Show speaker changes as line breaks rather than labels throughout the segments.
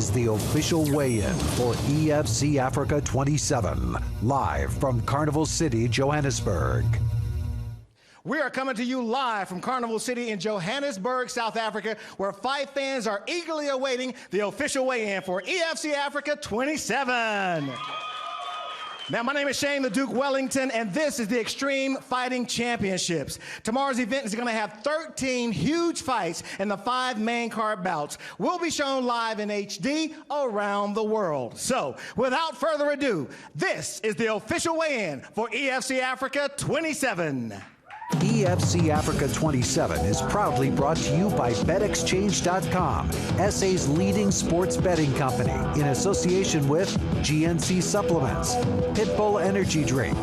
is the official weigh-in for EFC Africa 27, live from Carnival City, Johannesburg.
We are coming to you live from Carnival City in Johannesburg, South Africa, where fight fans are eagerly awaiting the official weigh-in for EFC Africa 27. Now, my name is Shane the Duke Wellington, and this is the Extreme Fighting Championships. Tomorrow's event is going to have 13 huge fights in the 5 main card bouts. Will be shown live in HD around the world. So, without further ado, this is the official weigh-in for EFC Africa 27.
EFC Africa 27 is proudly brought to you by BetExchange.com, SA's leading sports betting company, in association with GNC Supplements, Pitbull Energy Drink,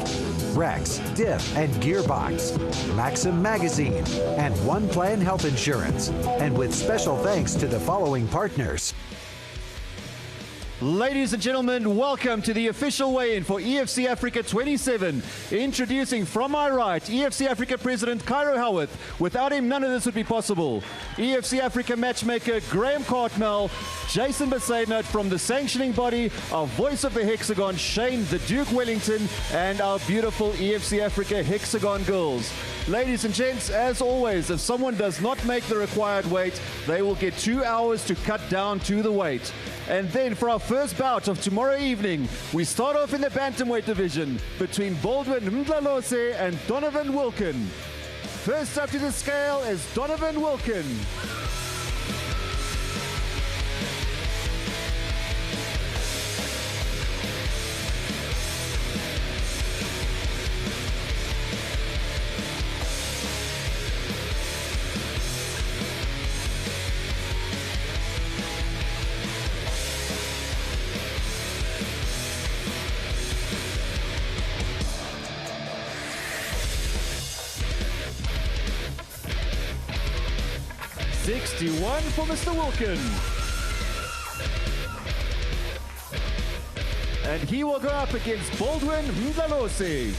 Rex, Diff and Gearbox, Maxim Magazine, and One Plan Health Insurance. And with special thanks to the following partners.
Ladies and gentlemen, welcome to the official weigh-in for EFC Africa 27. Introducing from my right, EFC Africa President Cairo Howarth. Without him, none of this would be possible. EFC Africa matchmaker Graham Cartmel, Jason Besaidnut from the sanctioning body, our voice of the Hexagon, Shane the Duke Wellington, and our beautiful EFC Africa Hexagon girls. Ladies and gents, as always, if someone does not make the required weight, they will get 2 hours to cut down to the weight. And then for our first bout of tomorrow evening, we start off in the Bantamweight division between Baldwin Mdlalose and Donovan Wilkin. First up to the scale is Donovan Wilkin. $61 for Mr. Wilkin. And he will go up against Baldwin Mdlalose.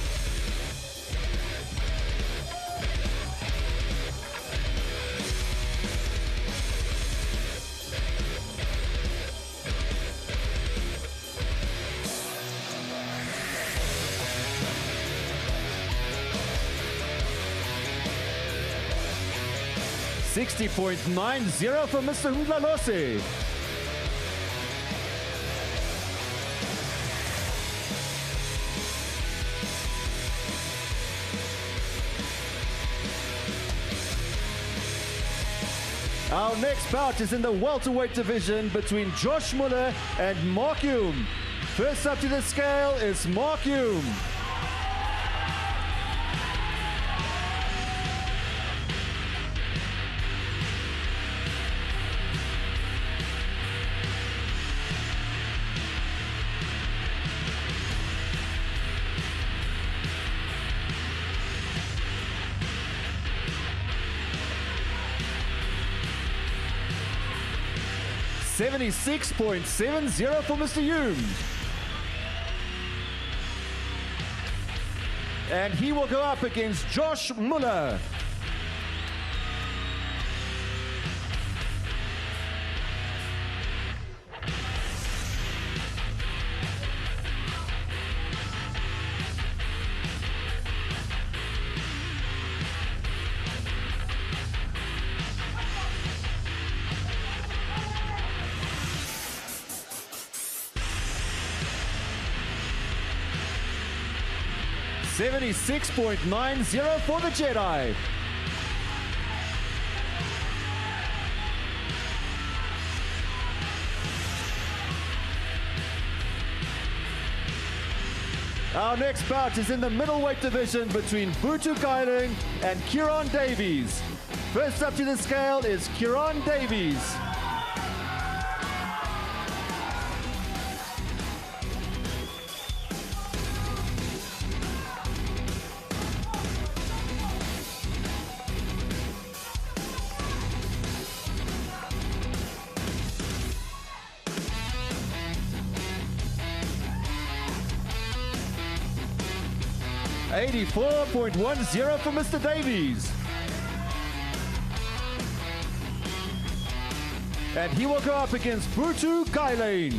$60.90 for Mr. Mdlalose. Our next bout is in the welterweight division between Josh Muller and Mark Hume. First up to the scale is Mark Hume. $76.70 for Mr. Hume. And he will go up against Josh Muller. $76.90 for the Jedi. Our next bout is in the middleweight division between Butu Gailing and Kieran Davies. First up to the scale is Kieran Davies. $84.10 for Mr. Davies. And he will go up against Butu Kailane.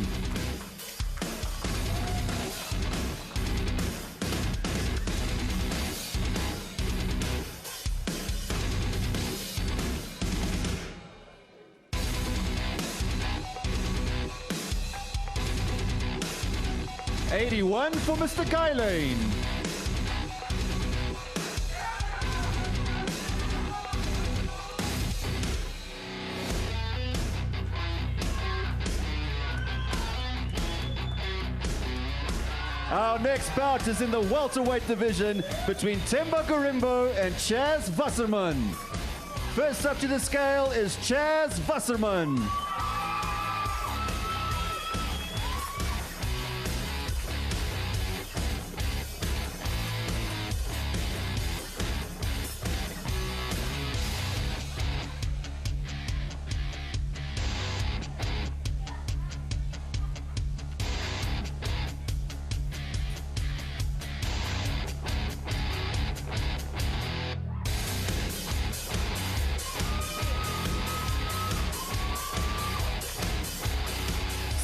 $81 for Mr. Kailane. Our next bout is in the welterweight division between Themba Gorimbo and Chaz Wasserman. First up to the scale is Chaz Wasserman.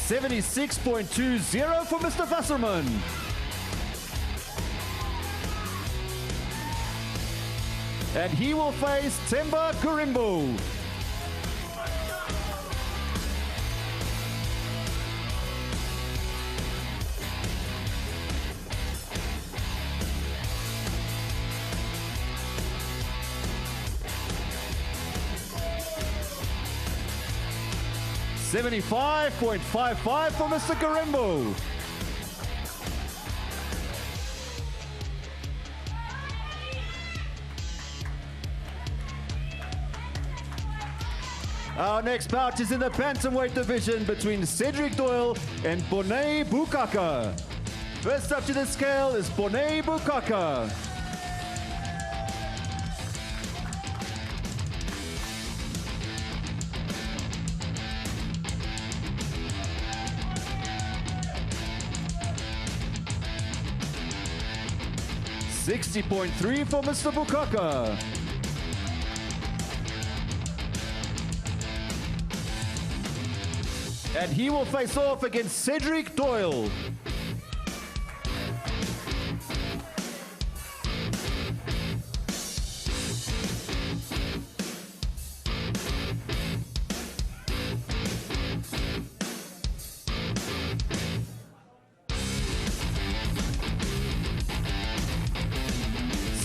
$76.20 for Mr. Wasserman. And he will face Themba Gorimbo. $75.55 for Mr. Gorimbo. Our next bout is in the Bantamweight division between Cedric Doyle and Bonnet Bukaka. First up to the scale is Bonnet Bukaka. $60.3 for Mr. Bukaka. And he will face off against Cedric Doyle.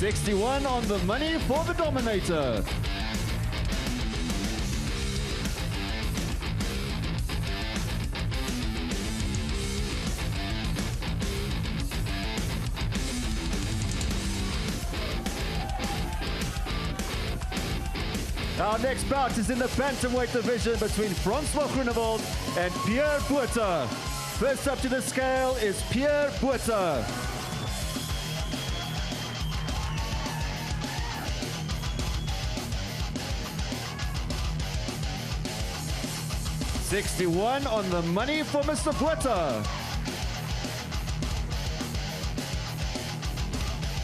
$61 on the money for the Dominator. Our next bout is in the Bantamweight division between Francois Groenewald and Pierre Botha. First up to the scale is Pierre Botha. $61 on the money for Mr. Botha.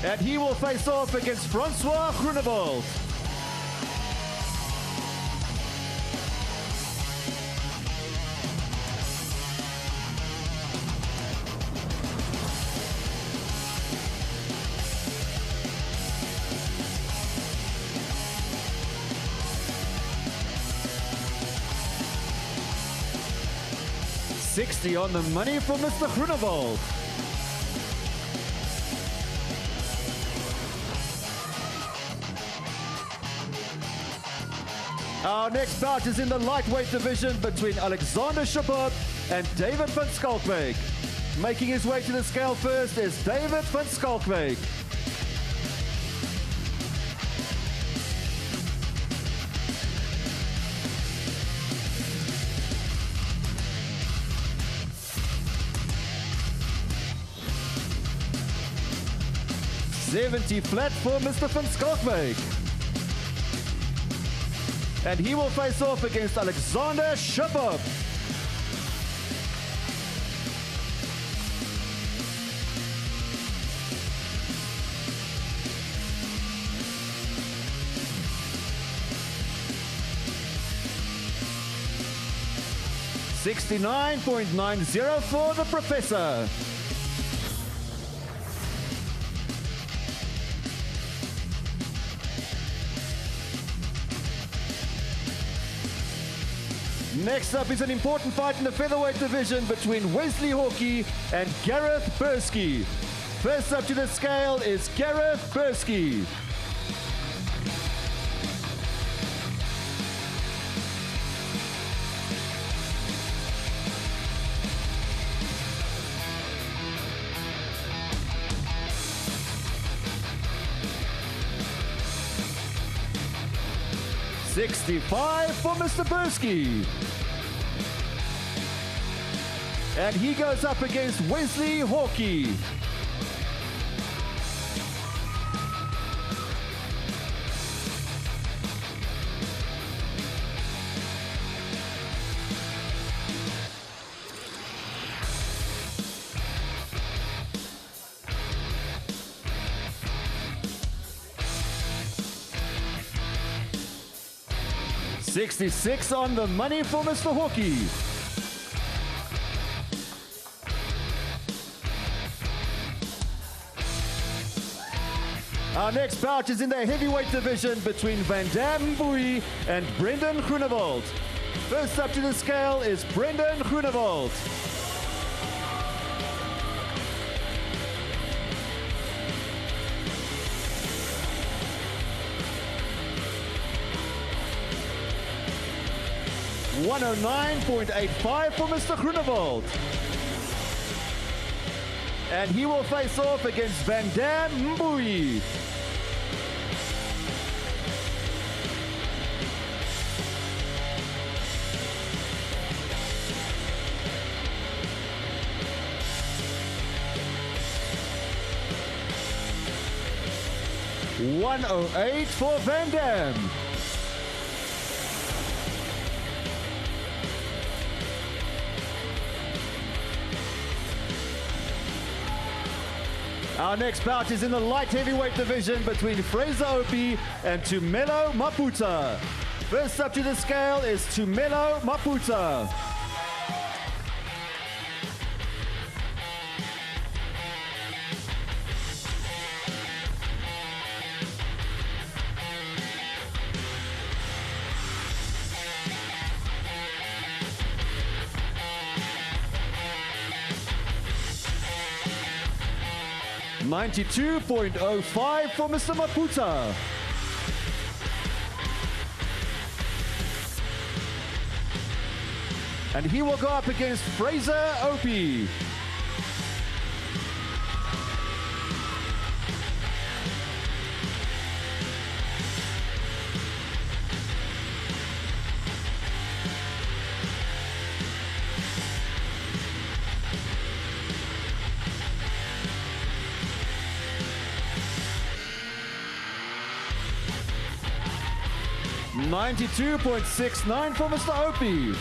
And he will face off against Francois Groenewald. $60 on the money for Mr. Groenewald. Our next bout is in the lightweight division between Alexander Shabab and David van Schalkwyk. Making his way to the scale first is David van Schalkwyk. $70 flat for Mr. van Schalkwyk. And he will face off against Alexander Shabab. 69.90 for the Professor. Next up is an important fight in the featherweight division between Wesley Hawkey and Gareth Bursky. First up to the scale is Gareth Bursky. $65 for Mr. Bursky. And he goes up against Wesley Hawkey. $66 on the money for Mr. Hawkey. Our next bout is in the heavyweight division between Bantamweight and Brendan Groenewald. First up to the scale is Brendan Groenewald. $109.85 for Mr. Groenewald. And he will face off against Bantamweight. $108 for Van Dam. Our next bout is in the light heavyweight division between Fraser Opie and Tumelo Maputa. First up to the scale is Tumelo Maputa. $92.05 for Mr. Maputa. And he will go up against Fraser Opie. $92.69 for Mr. Opie.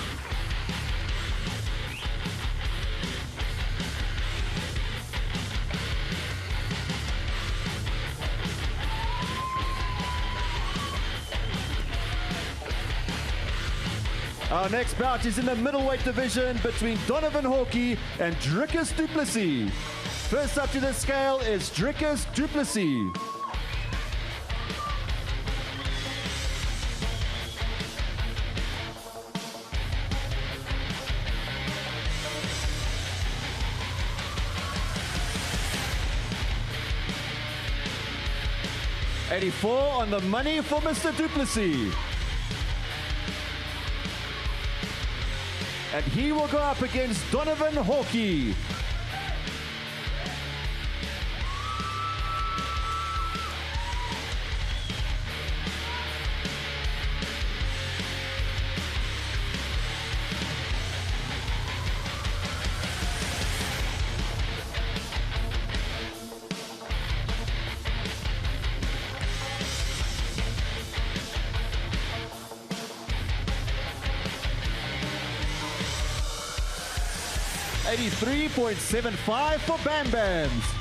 Our next bout is in the middleweight division between Donovan Hawkey and Dricus du Plessis. First up to the scale is Dricus du Plessis. $84 on the money for Mr. du Plessis. And he will go up against Donovan Hawkey. $83.75 for Bam Bams.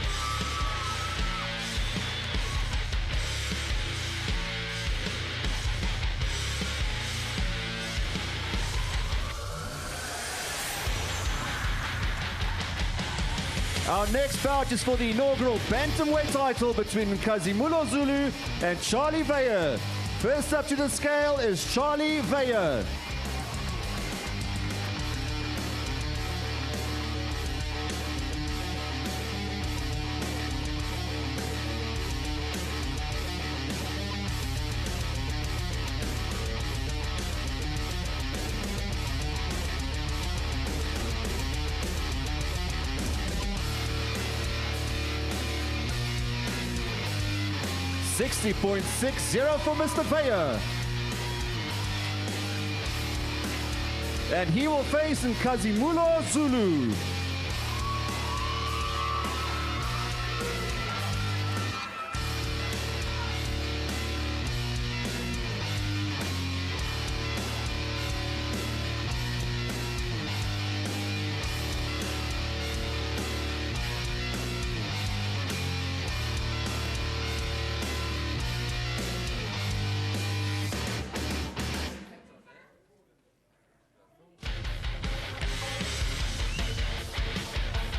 Our next bout is for the inaugural Bantamweight title between Nkazimulo Zulu and Charlie Veyer. First up to the scale is Charlie Veyer. $60.60 for Mr. Veyer. And he will face Nkazimulo Zulu.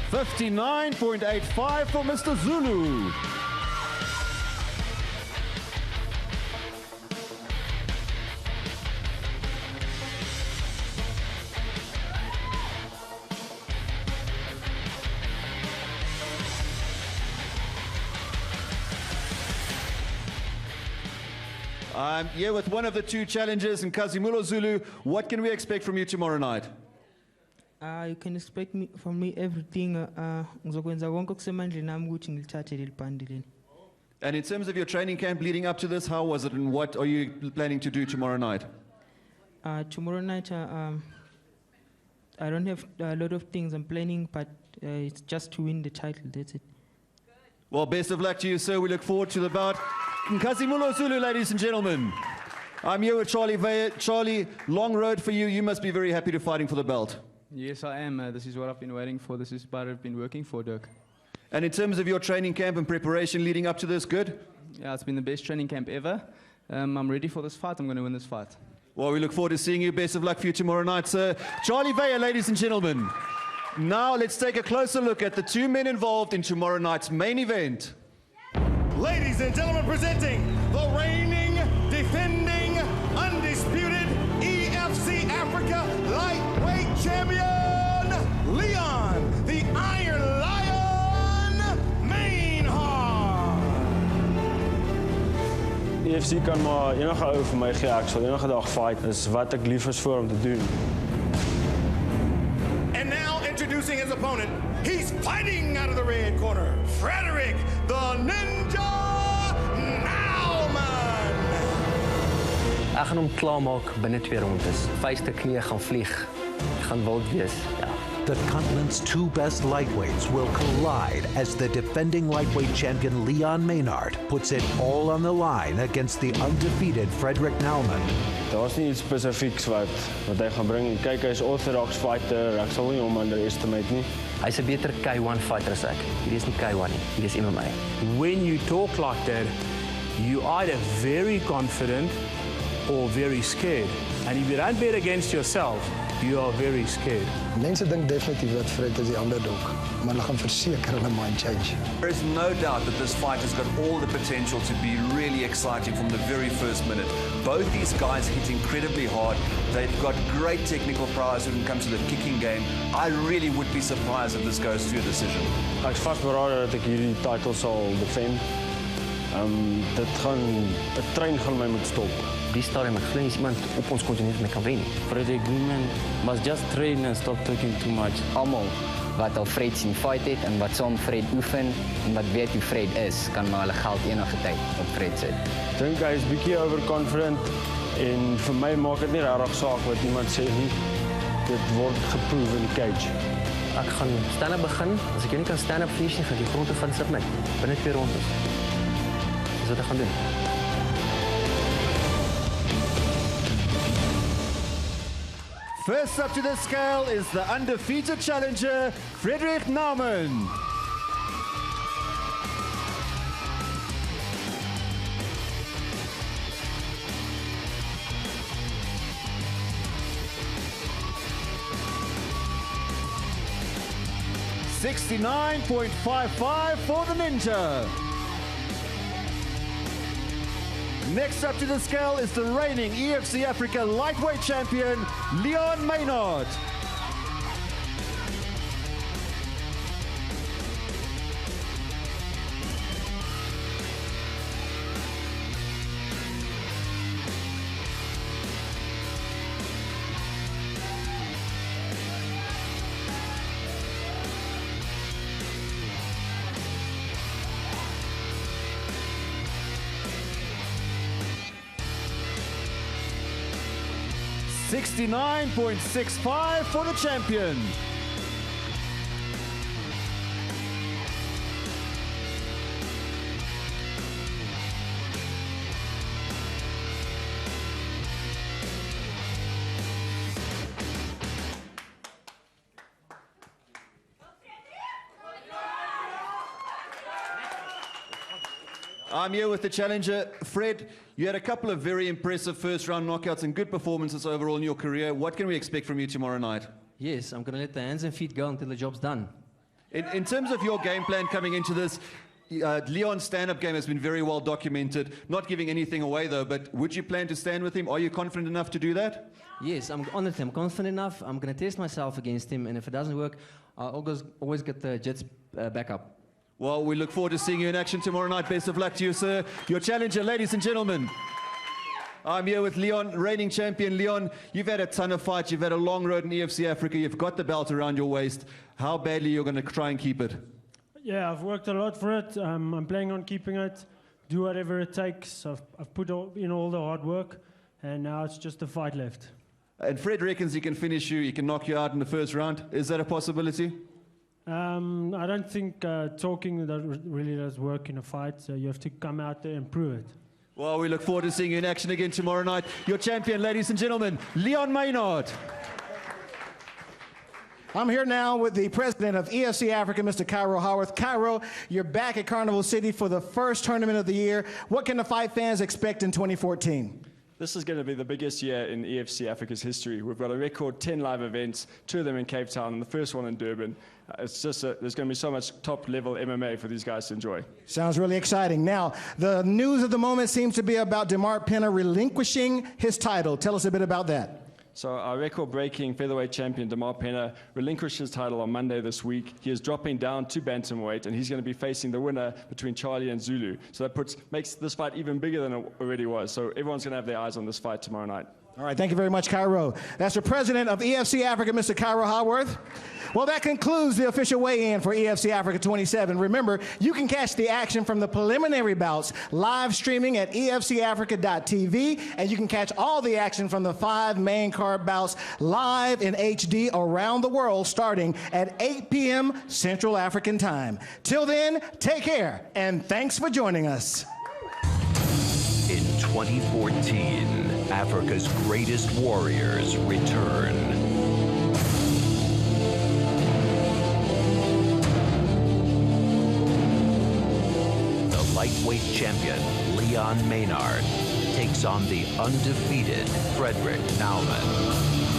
$59.85 for Mr. Zulu. I'm here with one of the two challengers, Nkazimulo Zulu. What can we expect from you tomorrow night?
You can expect from me everything. Ngizokwenza konke okusemandleni ami ukuthi ngilithathe leli bhandi leli.
And in terms of your training camp leading up to this, how was it and what are you planning to do tomorrow night?
Tomorrow night, I don't have a lot of things I'm planning, but it's just to win the title, that's it.
Well, best of luck to you, sir. We look forward to the bout. Nkazimulo Zulu, ladies and gentlemen. I'm here with Charlie Veyer. Charlie, long road for you. You must be very happy to fighting for the belt.
Yes, I am. This is what I've been waiting for. This is what I've been working for, Dirk.
And in terms of your training camp and preparation leading up to this, good?
Yeah, it's been the best training camp ever. I'm ready for this fight. I'm going to win this fight.
Well, we look forward to seeing you. Best of luck for you tomorrow night, sir. Charlie Veyer, ladies and gentlemen. Now let's take a closer look at the two men involved in tomorrow night's main event.
Ladies and gentlemen, presenting the reigning, defending, undisputed EFC Africa lightweight champion, Leon, the Iron Lion, Mainhard.
EFC kan maar enige ou vir my gee, ek sal enige dag fight. Dis wat ek lief is vir om te doen.
And now introducing his opponent, he's fighting out of the red corner, Frederick the Ninja Nauman.
Ek gaan hom klaarmaak binne 2 rondes. Vuiste knie gaan vlieg. Gaan wild wees. Ja.
The continent's two best lightweights will collide as the defending lightweight champion Leon Mainhard puts it all on the line against the undefeated Frederick Nauman.
Daar's nie iets spesifieks wat hy gaan bring. Kyk, hy's orthodox fighter. Ek sal nie hom underestimate nie.
Hy's 'n beter K1 fighter as ek. Hierdie is nie K1 nie. Hierdie is MMA.
When you talk like that, you either very confident or very scared. And if you don't bet against yourself, you are very scared.
Mense dink definitief dat Fred is die underdog, maar hulle gaan verseker hulle mind change.
There is no doubt that this fight has got all the potential to be really exciting from the very first minute. Both these guys hit incredibly hard. They've got great technical prowess when it comes to the kicking game. I really would be surprised if this goes to a decision.
Ek's vasberade dat ek hierdie title sal defend. Dit gaan 'n trein gaan my moet stop.
Die stadium ek glo nie iemand op ons kontinent mee kan wen nie.
Frederick Nauman must just train and stop talking too much.
Almal wat al Fred sien fight het en wat saam Fred oefen en wat weet hoe Fred is, kan maar hulle geld enige tyd op Fred sit.
Ek dink hy is bietjie overconfident en vir my maak dit nie regtig saak wat iemand sê nie. Dit word geproef in die cage.
Ek gaan stand-up begin. As ek nie kan stand-up finish nie, gaan ek die grond toe van submit binne 2 rondes. Dis wat ek gaan doen.
First up to the scale is the undefeated challenger, Frederick Nauman. 69.55 for the Ninja. Next up to the scale is the reigning EFC Africa lightweight champion, Leon Maynard. $69.65 for the champion. I'm here with the challenger. Fred, you had a couple of very impressive first-round knockouts and good performances overall in your career. What can we expect from you tomorrow night?
Yes, I'm going to let the hands and feet go until the job's done.
In terms of your game plan coming into this, Leon's stand-up game has been very well documented. Not giving anything away, though, but would you plan to stand with him? Are you confident enough to do that?
Yes, I'm honestly, I'm confident enough. I'm going to test myself against him, and if it doesn't work, I'll always get the Jets back up.
Well, we look forward to seeing you in action tomorrow night. Best of luck to you, sir. Your challenger, ladies and gentlemen. I'm here with Leon, reigning champion. Leon, you've had a ton of fights. You've had a long road in EFC Africa. You've got the belt around your waist. How badly are you going to try and keep it?
Yeah, I've worked a lot for it. I'm planning on keeping it, do whatever it takes. I've put in all the hard work, and now it's just a fight left.
And Fred reckons he can finish you, he can knock you out in the first round. Is that a possibility?
I don't think talking really does work in a fight, so you have to come out there and prove it.
Well, we look forward to seeing you in action again tomorrow night. Your champion, ladies and gentlemen, Leon Maynard.
I'm here now with the president of EFC Africa, Mr. Cairo Howarth. Cairo, you're back at Carnival City for the first tournament of the year. What can the fight fans expect in 2014?
This is going to be the biggest year in EFC Africa's history. We've got a record 10 live events, 2 of them in Cape Town and the first one in Durban. It's just there's going to be so much top-level MMA for these guys to enjoy.
Sounds really exciting. Now, the news of the moment seems to be about DeMar Pena relinquishing his title. Tell us a bit about that.
So our record-breaking featherweight champion, DeMar Pena, relinquished his title on Monday this week. He is dropping down to Bantamweight, and he's going to be facing the winner between Charlie and Zulu. So that makes this fight even bigger than it already was. So everyone's going to have their eyes on this fight tomorrow night.
All right, thank you very much, Cairo. That's the president of EFC Africa, Mr. Cairo Howarth. Well, that concludes the official weigh-in for EFC Africa 27. Remember, you can catch the action from the preliminary bouts live streaming at efcafrica.tv, and you can catch all the action from the 5 main card bouts live in HD around the world starting at 8 p.m. Central African Time. Till then, take care, and thanks for joining us.
In 2014, Africa's greatest warriors return. The lightweight champion, Leon Maynard, takes on the undefeated Frederick Naumann.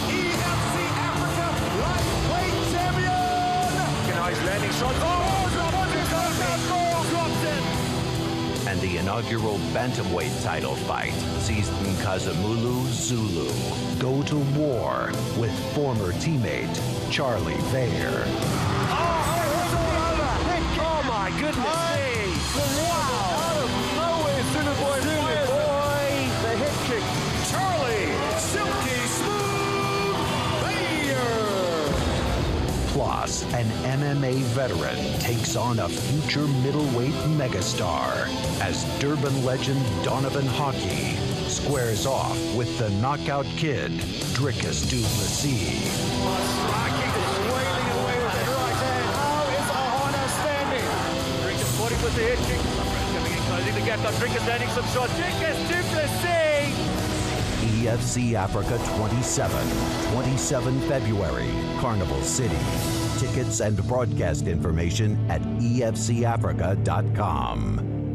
EFC Africa lightweight champion! Now he's landing shots.
And the inaugural Bantamweight title fight sees Nkazimulu Zulu go to war with former teammate Charlie Veyer.
Oh my goodness me! Wow! Out of nowhere, Zulu boy, the hit kick. Charlie, silky smooth Veyer.
Plus, an MMA veteran takes on a future middleweight megastar as Durban legend Donovan Hockey squares off with the knockout kid, Dricus du Plessis.
Rocky is wailing away with the right hand. How is Ahana standing? Dricus body with the head kick. Coming in, closing the gap. Now Dricus landing some shots. Dricus du Plessis.
EFC Africa 27 February, Carnival City. Tickets and broadcast information at efcafrica.com.